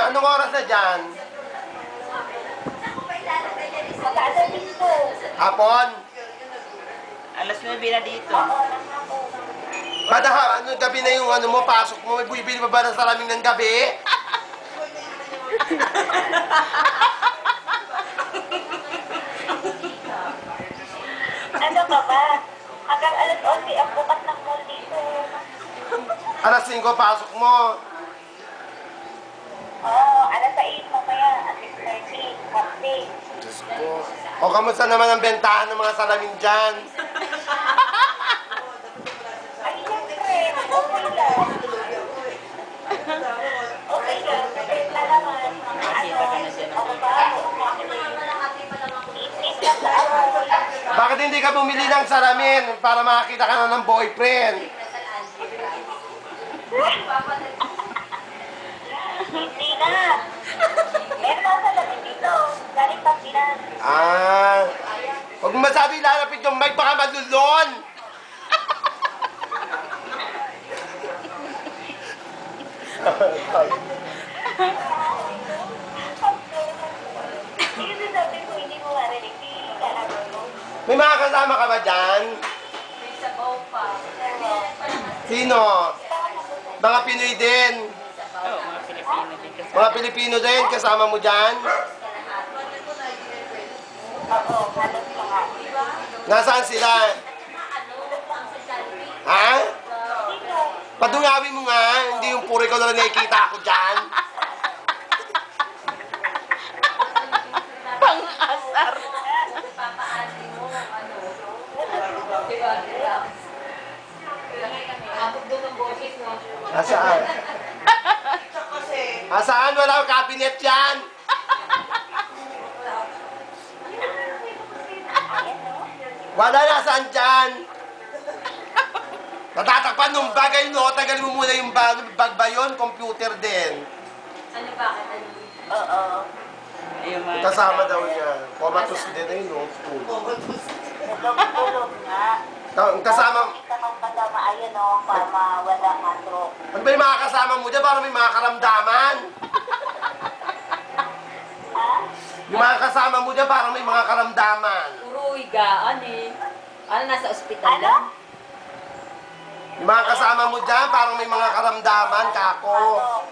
Anong oras na dyan? Hapon? Alas 9 na dito. Bada, ano, gabi na yung ano mo, pasok mo, may bibili pa ba ng salaming ng gabi? Ano ka ba? Hanggang alas 11 ang bukas ng mall dito. Alas 5, pasok mo. Oo, alas 6 mamaya, at 6:30, coffee. Diyos ko. O, kamusta naman ang bentahan ng mga salamin dyan? Ay, siyempre, okay lang. Okay lang, kasi lalaman, Nakikita ka na dyan. ano ba, iisip lang sa ako. Bakit hindi ka bumili ng salamin para makakita ka na ng boyfriend? Hindi na. Meron na sa lamin dito. Galing Pagpinan. Ah, huwag mo masabi lalapit yung mic, baka malulon. Hindi na sabi ko, hindi mo marinig. Hindi ka lang mo. May mga kasama ka ba dyan? Sino? Mga Pinoy din. Oo, mga Pilipino din kasi. Mga Pilipino din, kasama mo dyan? Oo, halos mga. Nasaan sila? Ha? Padungawin mo nga, hindi yung puro ikaw na lang nakikita ako dyan. Pang-asar. Nasaan? Nasaan? Wala akong cabinet yan. Wala, nasaan dyan? Natatakpan nung bagay, no? Tagalin mo muna yung bag ba yun? Computer din. Oo. Ayun, mga Kasama daw niya. Comatose din ay no? Tulog nga. Kasama, Kita kang kasama, ayun o, para mawala nga stroke. ano ba yung mga kasama mo dyan? Para may mga karamdaman. Ha? Yung mga kasama mo dyan, parang may mga karamdaman. Puro higaan eh. Ano, nasa ospital Ano? lang? Yung mga kasama mo dyan, parang may mga karamdaman, kako. Ano?